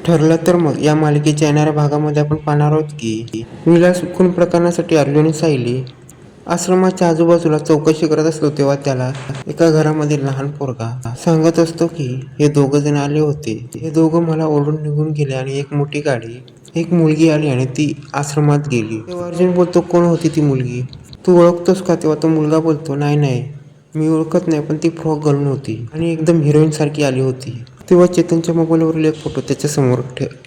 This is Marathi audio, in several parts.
ठरलं तर मग या मालिकेच्या येणाऱ्या भागामध्ये आपण पाहणार आहोत की विलास खून प्रकरणासाठी अर्जुन सायली आश्रमाच्या आजूबाजूला चौकशी करत असतो, तेव्हा त्याला एका घरामध्ये लहान पोरगा सांगत असतो की हे दोघं जण आले होते. हे दोघं मला ओढून निघून गेले आणि एक मुलगी आली आणि ती आश्रमात गेली. तेव्हा अर्जुन बोलतो, कोण होती ती मुलगी? तू ओळखतोस का? तेव्हा तो मुलगा बोलतो, नाही नाही मी ओळखत नाही, पण ती फ्रॉक घालून होती आणि एकदम हिरोईन सारखी आली होती. तेव्हा चेतनच्या मोबाईलवरील एक फोटो त्याच्या समोर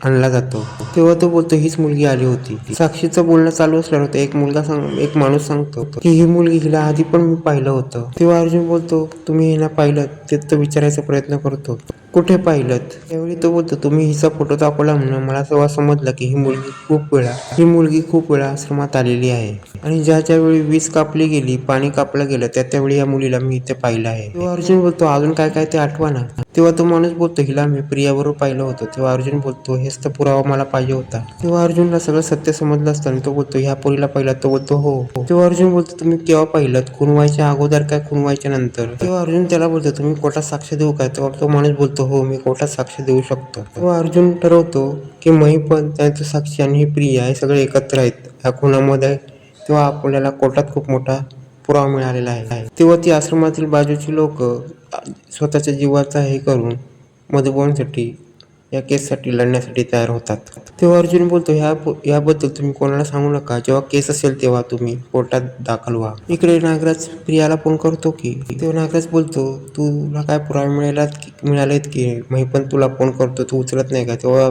आणला जातो. तेव्हा तो बोलतो, हीच मुलगी आली होती. साक्षीचं बोलणं चालू असल्यावर एक माणूस सांगतो की ही मुलगी, हिला आधी पण मी पाहिलं होतं. तेव्हा अर्जुन बोलतो, तुम्ही हिला पाहिलं? ते तो विचारायचा प्रयत्न करतो, कुठे पाहिलं? त्यावेळी तो बोलतो, तुम्ही हिचा फोटो दाखवला म्हणून मला तेव्हा समजलं की ही मुलगी खूप वेळा आश्रमात आलेली आहे आणि ज्या वेळी वीज कापली गेली, पाणी कापलं गेलं, त्यावेळी या मुलीला मी इथे पाहिलं आहे. तेव्हा अर्जुन बोलतो, अजून काय काय ते आठवा ना. तेव्हा तो माणूस बोलतो, हिला मी प्रियाबरोबर पाहिलं होतं. तेव्हा अर्जुन बोलतो, हेच तर पुरावा मला पाहिजे होता. तेव्हा अर्जुनला सगळं सत्य समजलं असताना तो बोलतो, ह्या पोरीला पाहिलं? तो बोलतो, हो. तेव्हा अर्जुन बोलतो, तुम्ही केव्हा पाहिलं? खून व्हायच्या अगोदर काय खून व्हायच्या नंतर? तेव्हा अर्जुन त्याला बोलतो, तुम्ही कोर्टात साक्ष देऊ काय? तेव्हा तो माणूस बोलतो, हो मी कोर्टात साक्ष देऊ शकतो. तेव्हा अर्जुन ठरवतो की महिपत, त्यांचं साक्षी आणि ही प्रिया हे सगळे एकत्र आहेत ह्या खुनामध्ये. तेव्हा आपल्याला कोर्टात खूप मोठा पुरावा मिळालेला आहे. तेव्हा ती आश्रमातील बाजूची लोक स्वतःच्या जीवाचा हे करून मधुबनसाठी या केससाठी लढण्यासाठी तयार होतात. तेव्हा अर्जुन बोलतो, याबद्दल तुम्ही कोणाला सांगू नका. जेव्हा केस असेल तेव्हा तुम्ही कोर्टात दाखल व्हा. इकडे नागराज प्रियाला फोन करतो की तेव्हा नागराज बोलतो, तुला काय पुरावे मिळालेत की? महिपत तुला फोन करतो, तू उचलत नाही का? तेव्हा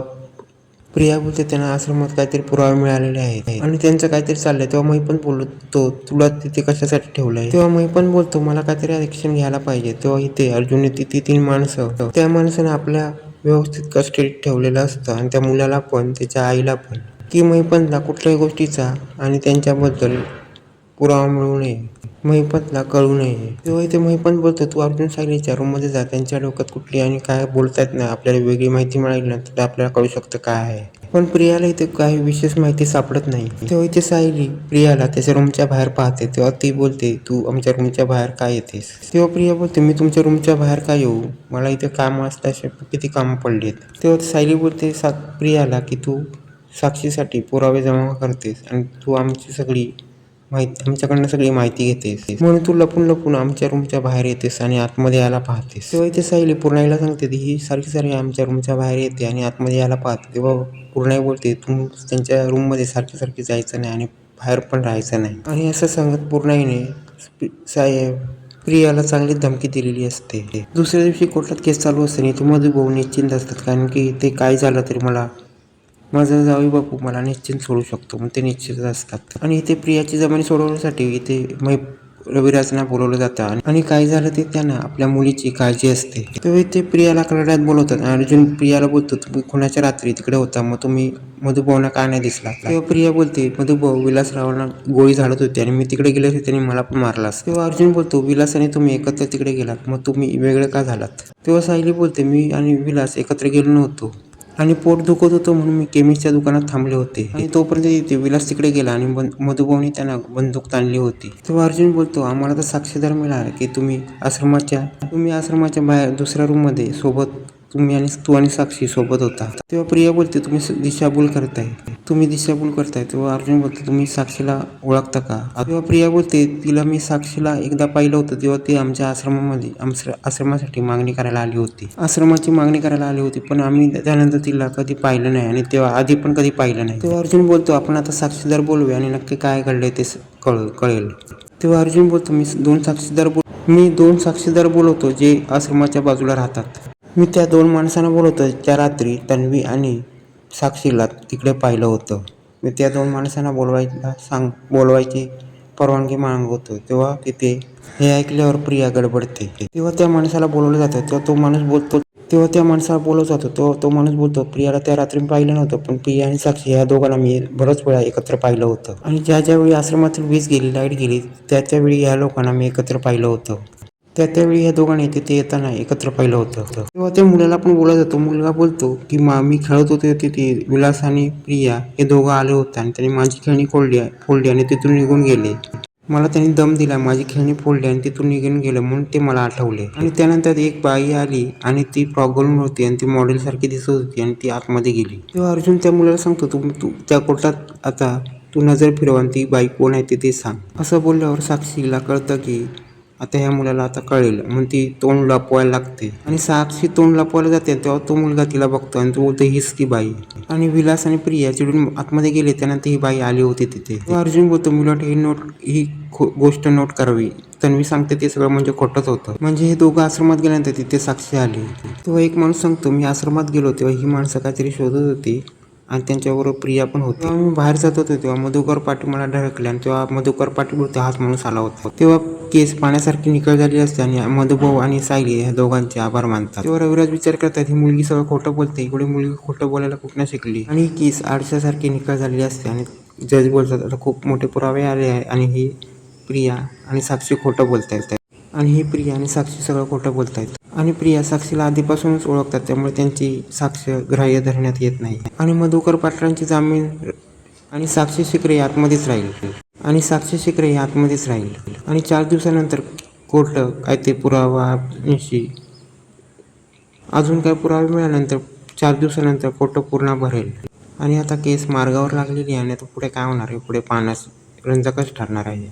प्रिया बोलते, त्यांना आश्रमात काहीतरी पुरावे मिळालेले आहेत आणि त्यांचं काहीतरी चाललंय. तेव्हा महिपत बोलतो, तुला तिथे कशासाठी ठेवलंय? तेव्हा महिपत बोलतो, मला काहीतरी ऍक्शन घ्यायला पाहिजे. तेव्हा इथे अर्जुनने ती 3 माणसं, त्या माणसाने आपल्या व्यवस्थित कस्टडीत ठेवलेलं असतं आणि त्या मुलाला पण त्याच्या आईला पण, की महिपतला कुठल्याही गोष्टीचा आणि त्यांच्याबद्दल पुरावा मिळू नये, महिपतला कळू नये. तेव्हा इथे महिपत बोलतो, तू अर्जुन सायलीच्या रूममध्ये जा, त्यांच्या डोक्यात कुठली आणि काय बोलतायत ना, आपल्याला वेगळी माहिती मिळाली ना तर आपल्याला कळू शकतं काय आहे. पण प्रियाला इथे काही विशेष माहिती सापडत नाही. तेव्हा इथे सायली प्रियाला त्याच्या रूमच्या बाहेर पाहते. तेव्हा ती बोलते, तू आमच्या रूमच्या बाहेर काय येतेस? तेव्हा प्रिया बोलते, मी तुमच्या रूमच्या बाहेर काय येऊ? मला इथे काम असल्याशिवाय किती कामं पडलीत. तेव्हा सायली बोलते प्रियाला की तू साक्षीसाठी पुरावे जमा करतेस आणि तू आमच्याकडनं सगळी माहिती घेतेस, म्हणून तू लपून लपून आमच्या रूमच्या बाहेर येतेस आणि आतमध्ये यायला पाहतेस. तेव्हा इथे सायली पूर्णाईला सांगते, ही सारखी आमच्या रूमच्या बाहेर येते आणि आतमध्ये यायला पाहते. तेव्हा पूर्णाई बोलते, तू त्यांच्या रूममध्ये सारखी जायचं नाही आणि बाहेर पण राहायचं नाही. आणि असं सांगत पूर्णाईने प्रियाला चांगली धमकी दिलेली असते. दुसऱ्या दिवशी कोर्टात केस चालू असताना इथे मधुभाऊ निश्चिंत असतात, कारण की ते काय झालं तरी माझा जावई बापू मला निश्चिंत सोडू शकतो, मग ते निश्चित असतात. आणि इथे प्रियाची जमानी सोडवण्यासाठी इथे रविराजना बोलवलं जातं आणि काय झालं ते त्यांना आपल्या मुलीची काळजी असते. तेव्हा इथे प्रियाला करड्यात बोलवतात. अर्जुन प्रियाला बोलतो, तुम्ही खुनाच्या रात्री तिकडे होता, मग तुम्ही मधुभाऊंना का नाही दिसला? तेव्हा प्रिया बोलते, मधुभाऊ विलासरावांना गोळी झाडत होते आणि मी तिकडे गेले होते, त्यांनी मला पण मारलास. तेव्हा अर्जुन बोलतो, विलास आणि तुम्ही एकत्र तिकडे गेलात, मग तुम्ही वेगळे का झालात? तेव्हा सायली बोलते, मी आणि विलास एकत्र गेलो नव्हतो आणि पोट दुखत होतं म्हणून मी केमिस्टच्या दुकानात थांबले होते आणि तोपर्यंत तिथे विलास तिकडे गेला आणि मधुभाऊनी त्यांना बंदूक ताणली होती. तेव्हा अर्जुन बोलतो, आम्हाला तर साक्षीदार मिळाला की तुम्ही आश्रमाच्या बाहेर दुसऱ्या रूम मध्ये सोबत तू आणि साक्षी सोबत होता. तेव्हा प्रिया बोलते, तुम्ही दिशाभूल करताय. तेव्हा अर्जुन बोलतो, तुम्ही साक्षीला ओळखता का? तेव्हा प्रिया बोलते, तिला मी साक्षीला एकदा पाहिलं होतं, तेव्हा ती आमच्या आश्रमासाठी मागणी करायला आली होती. आश्रमाची मागणी करायला आली होती, पण आम्ही त्यानंतर तिला कधी पाहिलं नाही आणि तेव्हा आधी पण कधी पाहिलं नाही. तेव्हा अर्जुन बोलतो, आपण आता साक्षीदार बोलूया आणि नक्की काय घडलंय ते कळेल. तेव्हा अर्जुन बोलतो, मी दोन साक्षीदार बोलवतो जे आश्रमाच्या बाजूला राहतात. मी त्या 2 माणसांना बोलवतो त्या रात्री तन्वी आणि साक्षीला तिकडे पाहिलं होतं. मी त्या 2 माणसांना बोलवायची परवानगी मागवतो. तेव्हा तिथे हे ऐकल्यावर प्रिया गडबडते. तेव्हा त्या माणसाला बोलवलं जातं. तेव्हा त्या माणसाला बोलवलं जातं. तो माणूस बोलतो, प्रियाला त्या रात्री पाहिलं नव्हतं, पण प्रिया आणि साक्षी या दोघांना मी बरंच वेळा एकत्र पाहिलं होतं आणि ज्यावेळी आश्रमातील वीज गेली, लाईट गेली, त्यावेळी या लोकांना मी एकत्र पाहिलं होतं. त्यावेळी या दोघांनी तिथे येताना एकत्र पाहिलं होतं. तेव्हा त्या मुलाला पण बोलला जातो. मुलगा बोलतो की मी खेळत होते तिथे, विलास आणि प्रिया हे दोघं आले होते आणि त्यांनी माझी खेळणी फोडली आणि तिथून निघून गेले. मला त्यांनी दम दिला, माझी खेळणी फोडली आणि तिथून निघून गेलं म्हणून ते मला आठवले. आणि त्यानंतर एक बाई आली आणि ती फ्रॉक घालून होती आणि ती मॉडेल सारखी दिसत होती आणि ती आतमध्ये गेली. तेव्हा अर्जुन त्या मुलाला सांगतो, तू त्या कोर्टात आता तू नजर फिरव आणि ती बाई कोण आहे ते सांग. असं बोलल्यावर साक्षीला कळतं की आता ह्या मुलाला आता कळेल, म्हणून ती तोंड लपवायला लागते. आणि साक्षी तोंड लपवायला जाते तेव्हा तो मुलगा तिला बघतो आणि तो बोलतो हीच ती बाई. आणि विलास आणि प्रिया चिडून आतमध्ये गेले, त्यानंतर ही बाई आली होती तिथे. अर्जुन बोलतो मुलट ही गोष्ट नोट करावी. तन्वी सांगते ते सगळं म्हणजे खोटंच होतं. म्हणजे हे दोघं आश्रमात गेल्यानंतर तिथे साक्षी आली. तेव्हा एक माणूस सांगतो, मी आश्रमात गेलो तेव्हा ही माणसं काहीतरी शोधत होती आणि त्यांच्याबरोबर प्रिया पण होती. तेव्हा मी बाहेर जात होतो तेव्हा मधुकर पाटील मला ढळकले आणि तेव्हा मधुकर पाटील बोलतो हाच माणूस आला होता. तेव्हा केस पाण्यासारखी निकळ झाली असते आणि मधुभाऊ आणि सायली ह्या दोघांचे आभार मानतात. तेव्हा रविराज विचार करतात, ही मुलगी सगळं खोटं बोलते, इकडे मुलगी खोटं बोलायला कुठनं शिकली. आणि ही केस आरशासारखी निकळ झालेली असते. आणि जज बोलतात आता खूप मोठे पुरावे आले आहे आणि ही प्रिया आणि साक्षी खोटं बोलतायत. आणि ही प्रिया आणि साक्षी सगळं खोटं बोलतायत. आणि प्रिया साक्षीला आधीपासूनच ओळखतात, त्यामुळे त्यांची साक्ष ग्राह्य धरण्यात येत नाही. आणि मधुकर पाटलांची जामीन आणि साक्षी शिकरे आतमध्येच राहील. आणि 4 दिवसानंतर कोर्ट काय ते पुरावानिशी अजून काही पुरावे मिळाल्यानंतर 4 दिवसानंतर कोर्ट पूर्ण भरेल. आणि आता केस मार्गावर लागलेली आहे आणि आता पुढे काय होणार आहे पुढे पाहण्यास रंजकच ठरणार आहे.